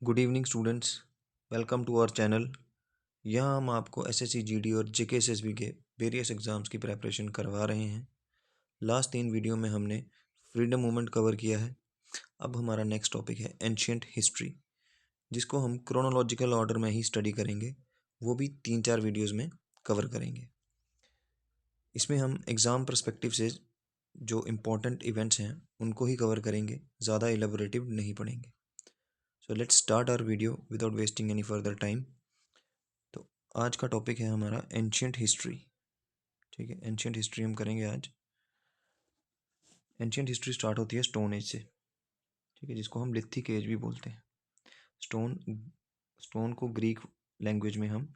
Good evening students, welcome to our channel. यहाँ हम आपको एसएससी जीडी और जेके एसएसबी के वेरियस एग्ज़ाम्स की प्रेपरेशन करवा रहे हैं। लास्ट 3 वीडियो में हमने फ्रीडम मूवमेंट कवर किया है। अब हमारा नेक्स्ट टॉपिक है एंशियंट हिस्ट्री, जिसको हम क्रोनोलॉजिकल ऑर्डर में ही स्टडी करेंगे। वो भी 3-4 वीडियोज़ में कवर करेंगे। इसमें हम एग्ज़ाम पर्सपेक्टिव से जो इम्पोर्टेंट इवेंट्स हैं उनको ही कवर करेंगे, ज़्यादा एलेबोरेटिव नहीं पढ़ेंगे। So let's start our video without wasting any further time. तो आज का टॉपिक है हमारा एंशियंट हिस्ट्री। ठीक है, एंशियंट हिस्ट्री हम करेंगे आज। एंशियंट हिस्ट्री स्टार्ट होती है स्टोन एज से, ठीक है, जिसको हम लिथिक एज भी बोलते हैं। स्टोन स्टोन को ग्रीक लैंग्वेज में हम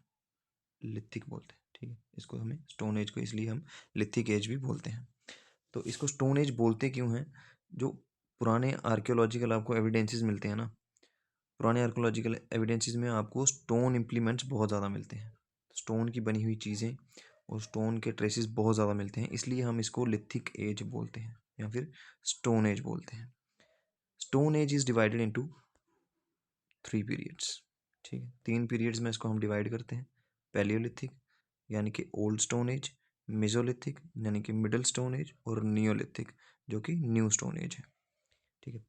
लिथिक बोलते हैं। ठीक है, इसको हमें स्टोन एज को इसलिए हम लिथिक एज भी बोलते हैं। तो इसको स्टोन एज बोलते क्यों हैं? जो पुराने आर्कियोलॉजिकल आपको एविडेंसेस मिलते हैं ना, पुराने आर्कियोलॉजिकल एविडेंसेस में आपको स्टोन इम्प्लीमेंट्स बहुत ज़्यादा मिलते हैं। स्टोन की बनी हुई चीज़ें और स्टोन के ट्रेसेस बहुत ज़्यादा मिलते हैं, इसलिए हम इसको लिथिक एज बोलते हैं या फिर स्टोन एज बोलते हैं। Stone age is divided into 3 periods. ठीक है, 3 पीरियड्स में इसको हम डिवाइड करते हैं। पैलियोलिथिक यानी कि ओल्ड स्टोन एज, मेसोलिथिक यानी कि मिडल स्टोन एज, और नियोलिथिक जो कि न्यू स्टोन एज है। ठीक है,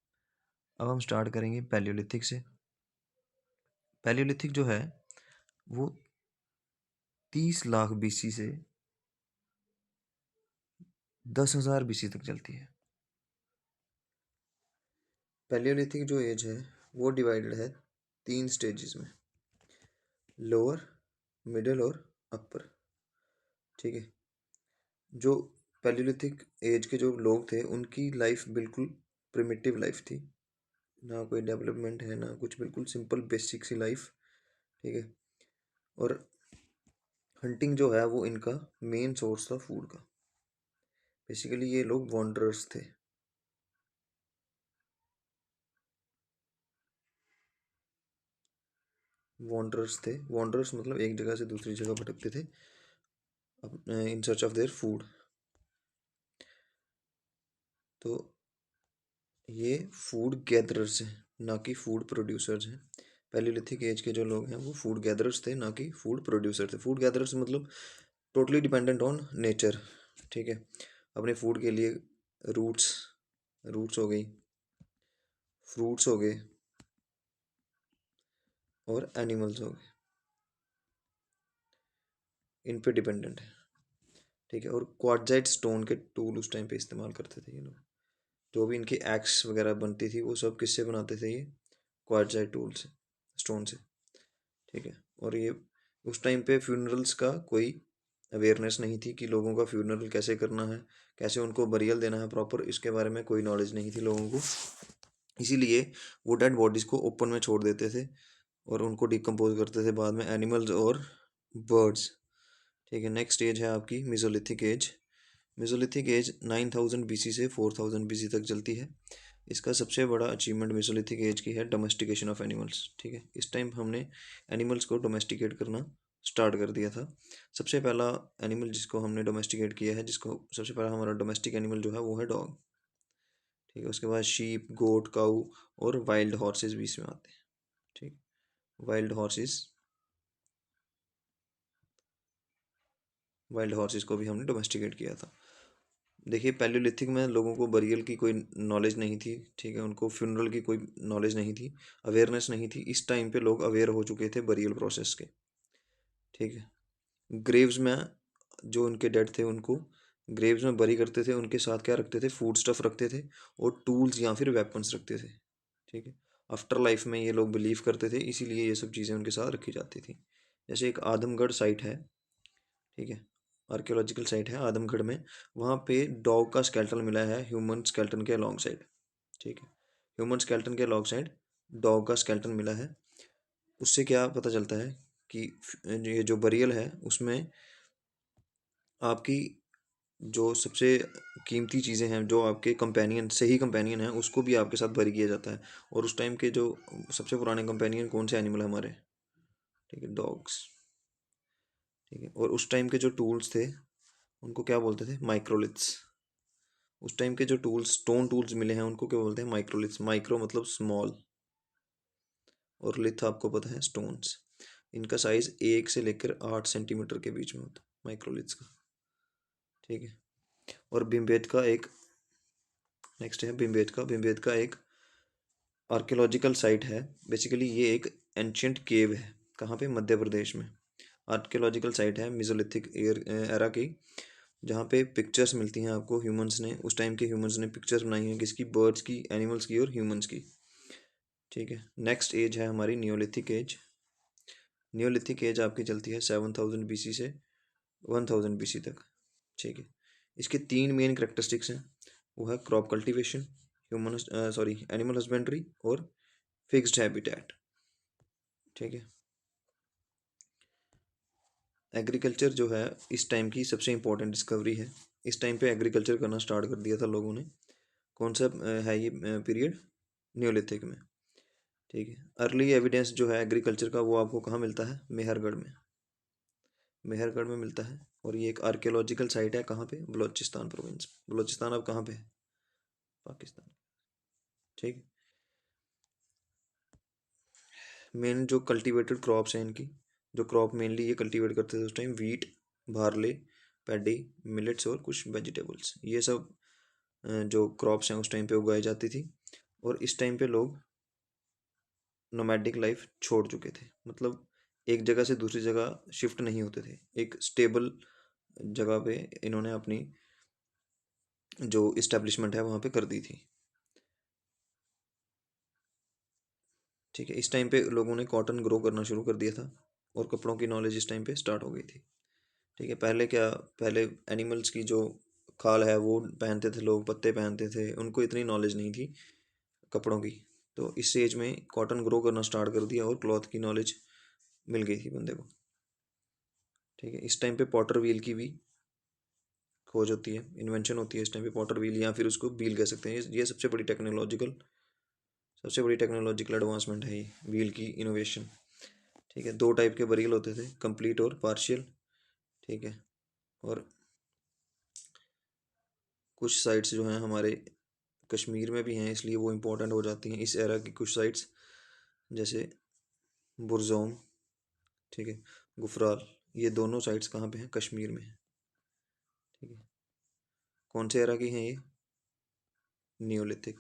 अब हम स्टार्ट करेंगे पैलियोलिथिक से। पैलियोलिथिक जो है वो 30 लाख बीसी से 10,000 बीसी तक चलती है। पैलियोलिथिक जो एज है वो डिवाइडेड है 3 स्टेजेस में, लोअर, मिडल और अपर। ठीक है, जो पैलियोलिथिक एज के जो लोग थे उनकी लाइफ बिल्कुल प्रिमिटिव लाइफ थी, ना कोई डेवलपमेंट है ना कुछ, बिल्कुल सिंपल बेसिक सी लाइफ। ठीक है, और हंटिंग जो है वो इनका मेन सोर्स था फूड का। बेसिकली ये लोग वॉन्डरर्स थे। वॉन्डरर्स मतलब एक जगह से दूसरी जगह भटकते थे in search of their food. तो ये फूड गैदरर्स हैं, ना कि फूड प्रोड्यूसर्स हैं। पैलियोलिथिक एज के जो लोग हैं वो फूड गैदरर्स थे, ना कि फूड प्रोड्यूसर थे। फूड गैदरर्स मतलब टोटली डिपेंडेंट ऑन नेचर। ठीक है, अपने फूड के लिए रूट्स रूट्स हो गई, फ्रूट्स हो गए और एनिमल्स हो गए, इन पे डिपेंडेंट है। ठीक है, और क्वार्टजाइट स्टोन के टूल उस टाइम पे इस्तेमाल करते थे ये लोग। जो भी इनकी एक्स वगैरह बनती थी वो सब किससे बनाते थे? ये क्वार्टजाइट टूल से, स्टोन से। ठीक है, और ये उस टाइम पे फ्यूनरल्स का कोई अवेयरनेस नहीं थी कि लोगों का फ्यूनरल कैसे करना है, कैसे उनको बरियल देना है प्रॉपर, इसके बारे में कोई नॉलेज नहीं थी लोगों को। इसीलिए वो डेड बॉडीज़ को ओपन में छोड़ देते थे और उनको डिकम्पोज करते थे बाद में एनिमल्स और बर्ड्स। ठीक है, नेक्स्ट एज है आपकी Mesolithic as. Mesolithic as 9000 BC से 4000 बीसी तक चलती है। इसका सबसे बड़ा अचीवमेंट मेसोलिथिक एज की है डोमेस्टिकेशन ऑफ एनिमल्स। ठीक है, इस टाइम हमने एनिमल्स को डोमेस्टिकेट करना स्टार्ट कर दिया था। सबसे पहला एनिमल जिसको हमने डोमेस्टिकेट किया है, जिसको सबसे पहला हमारा डोमेस्टिक एनिमल जो है वो है डॉग। ठीक है, उसके बाद शीप, गोट, काऊ और वाइल्ड हॉर्सेस भी इसमें आते हैं। ठीक, वाइल्ड हॉर्सेस को भी हमने डोमेस्टिकेट किया था। देखिए, पैलियोलिथिक में लोगों को बरियल की कोई नॉलेज नहीं थी। ठीक है, उनको फ्यूनरल की कोई नॉलेज नहीं थी, अवेयरनेस नहीं थी। इस टाइम पे लोग अवेयर हो चुके थे बरियल प्रोसेस के। ठीक है, ग्रेव्स में जो उनके डेड थे उनको ग्रेव्स में बरी करते थे, उनके साथ क्या रखते थे? फूड स्टफ रखते थे और टूल्स या फिर वेपन्स रखते थे। ठीक है, आफ्टर लाइफ में ये लोग बिलीव करते थे, इसीलिए ये सब चीज़ें उनके साथ रखी जाती थी। जैसे एक आदमगढ़ साइट है, ठीक है, आर्कियोलॉजिकल साइट है आदमगढ़ में, वहाँ पे डॉग का स्केल्टन मिला है ह्यूमन स्केल्टन के अलॉन्ग साइड। ठीक है, ह्यूमन स्केल्टन के अलॉन्ग साइड डॉग का स्केल्टन मिला है। उससे क्या पता चलता है कि ये जो बरियल है उसमें आपकी जो सबसे कीमती चीज़ें हैं, जो आपके कंपेनियन, सही कंपेनियन है, उसको भी आपके साथ बरी किया जाता है। और उस टाइम के जो सबसे पुराने कंपेनियन कौन से एनिमल हमारे? ठीक है, डॉग्स। ठीक है, और उस टाइम के जो टूल्स थे उनको क्या बोलते थे? माइक्रोलिथ्स। उस टाइम के जो टूल्स, स्टोन टूल्स मिले हैं, उनको क्या बोलते हैं? माइक्रोलिथ्स। माइक्रो मतलब स्मॉल, और लिथ आपको पता है स्टोन्स। इनका साइज 1 से लेकर 8 सेंटीमीटर के बीच में होता है माइक्रोलिथ्स का, ठीक है। और भीमबेटका एक नेक्स्ट है, भीमबेटका एक आर्कियोलॉजिकल साइट है। बेसिकली ये एक एंशियंट केव है, कहाँ पे, मध्य प्रदेश में। आर्कियोलॉजिकल साइट है मेसोलिथिक एरा की, जहाँ पे पिक्चर्स मिलती हैं आपको ह्यूमंस ने, उस टाइम के ह्यूमंस ने पिक्चर्स बनाई हैं, किसकी, बर्ड्स की, एनिमल्स की और ह्यूमंस की, ठीक है। नेक्स्ट एज है हमारी नियोलिथिक एज। नियोलिथिक एज आपकी चलती है 7000 BC से 1000 BC तक, ठीक है। इसके 3 मेन करेक्टरिस्टिक्स हैं, वो है क्रॉप कल्टीवेशन, एनिमल हस्बेंड्री और फिक्स्ड हैबिटेट, ठीक है। एग्रीकल्चर जो है इस टाइम की सबसे इम्पोर्टेंट डिस्कवरी है। इस टाइम पे एग्रीकल्चर करना स्टार्ट कर दिया था लोगों ने। कौन सा है ये पीरियड, न्योलिथिक में, ठीक है। अर्ली एविडेंस जो है एग्रीकल्चर का वो आपको कहाँ मिलता है, मेहरगढ़ में, मेहरगढ़ में मिलता है। और ये एक आर्कियोलॉजिकल साइट है, कहाँ पे, बलोचिस्तान प्रोविंस। बलोचिस्तान अब कहाँ पे है, पाकिस्तान, ठीक। मेन जो कल्टीवेटेड क्रॉप्स हैं इनकी, जो क्रॉप मेनली ये कल्टीवेट करते थे उस time, wheat, barley, paddy, millets और कुछ वेजिटेबल्स, ये सब जो क्रॉप्स हैं उस टाइम पे उगाई जाती थी। और इस टाइम पे लोग नोमैडिक लाइफ छोड़ चुके थे, मतलब एक जगह से दूसरी जगह शिफ्ट नहीं होते थे, एक स्टेबल जगह पे इन्होंने अपनी जो इस्टेब्लिशमेंट है वहाँ पे कर दी थी, ठीक है। इस टाइम पे लोगों ने कॉटन ग्रो करना शुरू कर दिया था और कपड़ों की नॉलेज इस टाइम पे स्टार्ट हो गई थी, ठीक है। पहले क्या, पहले एनिमल्स की जो खाल है वो पहनते थे लोग, पत्ते पहनते थे, उनको इतनी नॉलेज नहीं थी कपड़ों की। तो इस एज में कॉटन ग्रो करना स्टार्ट कर दिया और क्लॉथ की नॉलेज मिल गई थी बंदे को, ठीक है। इस टाइम पे पॉटर व्हील की भी खोज होती है, इन्वेंशन होती है इस टाइम पे, पॉटर व्हील या फिर उसको व्हील कह सकते हैं। ये सबसे बड़ी टेक्नोलॉजिकल एडवांसमेंट है, ये व्हील की इनोवेशन, ठीक है। 2 टाइप के बरील होते थे, कंप्लीट और पार्शियल, ठीक है। और कुछ साइट्स जो हैं हमारे कश्मीर में भी हैं, इसलिए वो इम्पोर्टेंट हो जाती हैं इस एरा की कुछ साइट्स, जैसे बुरज़ोम, ठीक है, गुफराल, ये दोनों साइट्स कहाँ पे हैं, कश्मीर में है, ठीक है। कौन से एरा की हैं ये, नियोलिथिक,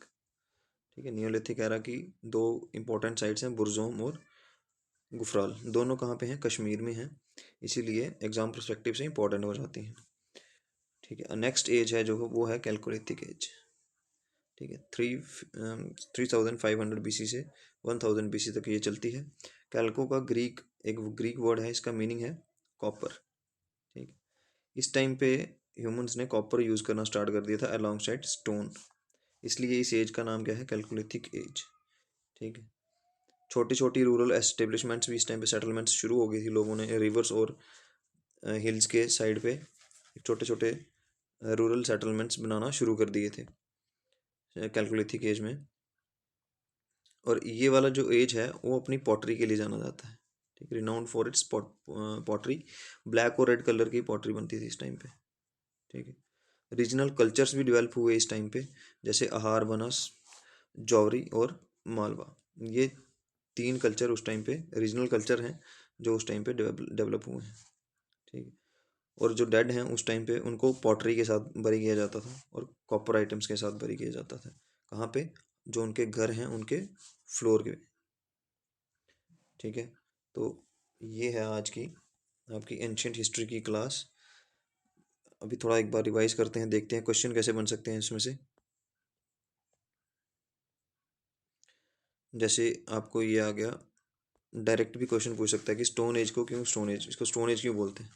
ठीक है। नियोलिथिक एरा की 2 इंपॉर्टेंट साइट्स हैं, बुरज़ोम और गुफराल, दोनों कहाँ पे हैं, कश्मीर में हैं, इसीलिए एग्जाम पर्सपेक्टिव से इंपॉर्टेंट हो जाती हैं, ठीक है। नेक्स्ट एज है जो वो है कैलकोलिथिक एज, ठीक है। 3500 BC से 1000 BC तक ये चलती है। कैल्को का एक ग्रीक वर्ड है, इसका मीनिंग है कॉपर, ठीक है। इस टाइम पे ह्यूमंस ने कॉपर यूज़ करना स्टार्ट कर दिया था अलॉन्ग साइड स्टोन, इसलिए इस एज का नाम क्या है, कैलकोलिथिक एज, ठीक है। छोटी छोटी रूरल एस्टेब्लिशमेंट्स भी इस टाइम पे, सेटलमेंट्स शुरू हो गई थी, लोगों ने रिवर्स और हिल्स के साइड पे छोटे छोटे रूरल सेटलमेंट्स बनाना शुरू कर दिए थे कैलकोलिथिक एज में। और ये वाला जो एज है वो अपनी पॉटरी के लिए जाना जाता है, ठीक है, renowned for its pottery. Black और रेड कलर की पॉटरी बनती थी इस टाइम पे, ठीक है। रीजनल कल्चर्स भी डेवलप हुए इस टाइम पे, जैसे आहार बनस, जौहरी और मालवा, ये 3 कल्चर उस टाइम पे रीजनल कल्चर हैं जो उस टाइम पे डेवलप हुए हैं, ठीक है। और जो डेड हैं उस टाइम पे उनको पॉटरी के साथ बरी किया जाता था और कॉपर आइटम्स के साथ बरी किया जाता था, कहाँ पे, जो उनके घर हैं उनके फ्लोर के, ठीक है। तो ये है आज की आपकी एंशियंट हिस्ट्री की क्लास। अभी थोड़ा एक बार रिवाइज करते हैं, देखते हैं क्वेश्चन कैसे बन सकते हैं इसमें से। जैसे आपको ये आ गया, डायरेक्ट भी क्वेश्चन पूछ सकता है कि स्टोन एज को क्यों स्टोन एज, इसको स्टोन एज क्यों बोलते हैं।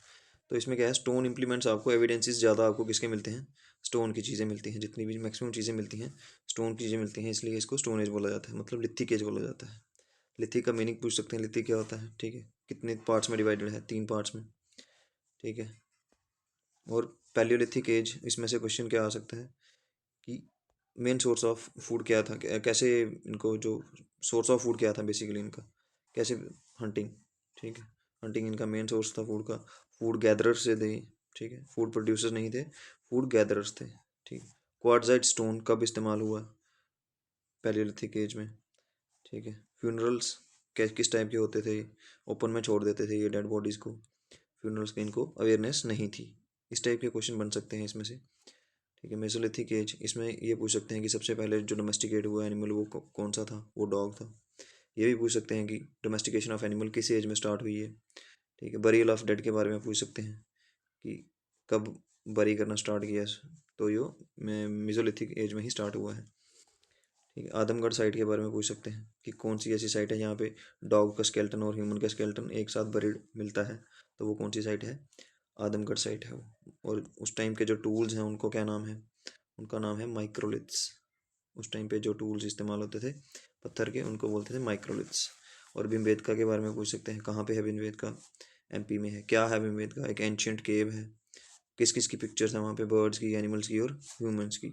तो इसमें क्या है, स्टोन इम्प्लीमेंट्स आपको एविडेंसेस ज़्यादा आपको किसके मिलते हैं, स्टोन की चीज़ें मिलती हैं, जितनी भी मैक्सिमम चीज़ें मिलती हैं स्टोन की चीज़ें मिलती हैं, इसलिए इसको स्टोन एज बोला जाता है, मतलब लिथिक एज बोला जाता है। लिथिक का मीनिंग पूछ सकते हैं, लिथिक क्या होता है, ठीक है, कितने पार्ट्स में डिवाइडेड है, 3 पार्ट्स में, ठीक है। और पैलियोलिथिक एज, इसमें से क्वेश्चन क्या आ सकता है कि मेन सोर्स ऑफ फूड क्या था, कैसे इनको जो सोर्स ऑफ फूड क्या था बेसिकली इनका, कैसे, हंटिंग, ठीक है, हंटिंग इनका मेन सोर्स था फूड का, फूड गैदरर्स से थे, ठीक है, फूड प्रोड्यूसर्स नहीं थे, फूड गैदरर्स थे, ठीक है। क्वार्टजाइट स्टोन कब इस्तेमाल हुआ, पैलियोलिथिक एज में, ठीक है। फ्यूनरल्स, किस टाइप के होते थे, ओपन में छोड़ देते थे ये डेड बॉडीज़ को, फ्यूनरल्स की इनको अवेयरनेस नहीं थी। इस टाइप के क्वेश्चन बन सकते हैं इसमें से। ठीक है, मेसोलिथिक एज, इसमें ये पूछ सकते हैं कि सबसे पहले जो डोमेस्टिकेट हुआ एनिमल वो कौन सा था, वो डॉग था। ये भी पूछ सकते हैं कि डोमेस्टिकेशन ऑफ एनिमल किस एज में स्टार्ट हुई है। ठीक है, बरियल ऑफ डेड के बारे में पूछ सकते हैं कि कब बरी करना स्टार्ट किया, तो यो मेसोलिथिक एज में ही स्टार्ट हुआ है। ठीक है, आदमगढ़ साइट के बारे में पूछ सकते हैं कि कौन सी ऐसी साइट है जहाँ पे डॉग का स्केल्टन और ह्यूमन का स्केल्टन एक साथ बरीड मिलता है, तो वो कौन सी साइट है, आदमगढ़ साइट है वो। और उस टाइम के जो टूल्स हैं उनको क्या नाम है, उनका नाम है माइक्रोलिथ्स। उस टाइम पे जो टूल्स इस्तेमाल होते थे पत्थर के, उनको बोलते थे माइक्रोलिथ्स। और भीमबेटका के बारे में पूछ सकते हैं, कहाँ पे है भीमबेटका, एमपी में है। क्या है भीमबेटका, एक एंशियंट केव है। किस किस की पिक्चर्स हैं वहाँ पे, बर्ड्स की, एनिमल्स की और ह्यूमंस की।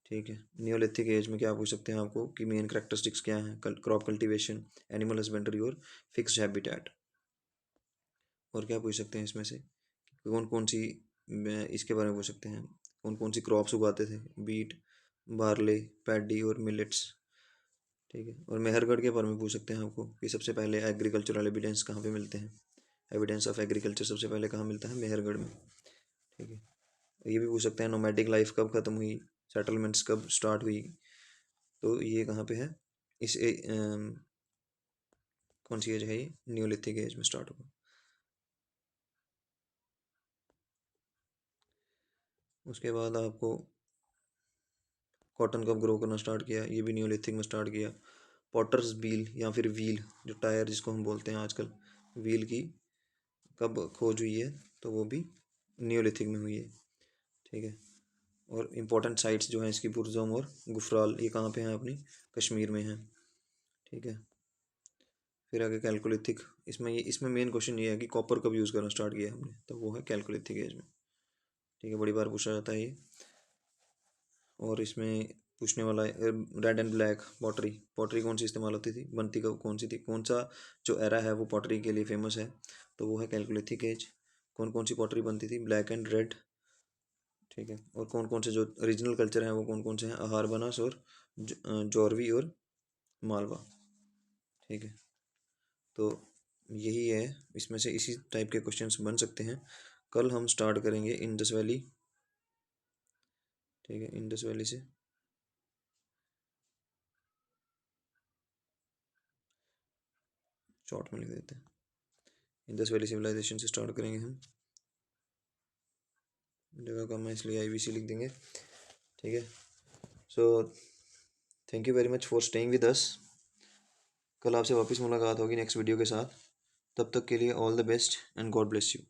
ठीक है, नियोलिथिक एज में क्या पूछ सकते हैं आपको कि मेन करेक्टरिस्टिक्स क्या हैं, क्रॉप कल्टीवेशन, एनिमल हस्बेंड्री और फिक्स्ड हैबिटेट। और क्या पूछ सकते हैं इसमें से, कौन कौन सी, इसके बारे में पूछ सकते हैं कौन कौन सी क्रॉप्स उगाते थे, बीट, बार्ले, पैडी और मिलेट्स। ठीक है, और मेहरगढ़ के बारे में पूछ सकते हैं आपको कि सबसे पहले एग्रीकल्चरल एविडेंस कहाँ पे मिलते हैं, एविडेंस ऑफ एग्रीकल्चर सबसे पहले कहाँ मिलता है, मेहरगढ़ में। ठीक है, ये भी पूछ सकते हैं नोमैडिक लाइफ कब ख़त्म हुई, सेटलमेंट्स कब स्टार्ट हुई, तो ये कहाँ पे है, इस कौन सी एज है ये, न्यूलिथिक एज में स्टार्ट हुआ। उसके बाद आपको कॉटन कब ग्रो करना स्टार्ट किया, ये भी न्यूलिथिक में स्टार्ट किया। पॉटर्स व्हील या फिर व्हील, जो टायर जिसको हम बोलते हैं आजकल, व्हील की कब खोज हुई है, तो वो भी न्यूलिथिक में हुई है। ठीक है, और इम्पोर्टेंट साइट्स जो हैं इसकी, बुरजम और गुफराल, ये कहाँ पे हैं, अपनी कश्मीर में हैं। ठीक है, फिर आगे कैलकोलिथिक, इसमें मेन क्वेश्चन ये है कि कॉपर कब यूज़ करना स्टार्ट किया हमने, तो वो है कैलकोलिथिक एज में। ठीक है, बड़ी बार पूछा जाता है ये। और इसमें पूछने वाला है red and black pottery, pottery कौन सी इस्तेमाल होती थी, बनती कौन सी थी, कौन सा जो एरा है वो पॉटरी के लिए फेमस है, तो वो है कैलकोलिथिक एज। कौन कौन सी पॉटरी बनती थी, ब्लैक एंड रेड। ठीक है, और कौन कौन से जो रीजनल कल्चर हैं वो कौन कौन से हैं, आहार बनास और जौरवी और मालवा। ठीक है, तो यही है, इसमें से इसी टाइप के क्वेश्चंस बन सकते हैं। कल हम स्टार्ट करेंगे इंडस वैली। ठीक है, इंडस वैली से शॉर्ट में लिख देते हैं, इंडस वैली सिविलाइजेशन से स्टार्ट करेंगे हम। जगह कम है इसलिए IVC लिख देंगे। ठीक है, so thank you very much for staying with us. कल आपसे वापस मुलाकात होगी नेक्स्ट वीडियो के साथ। तब तक के लिए all the best and God bless you.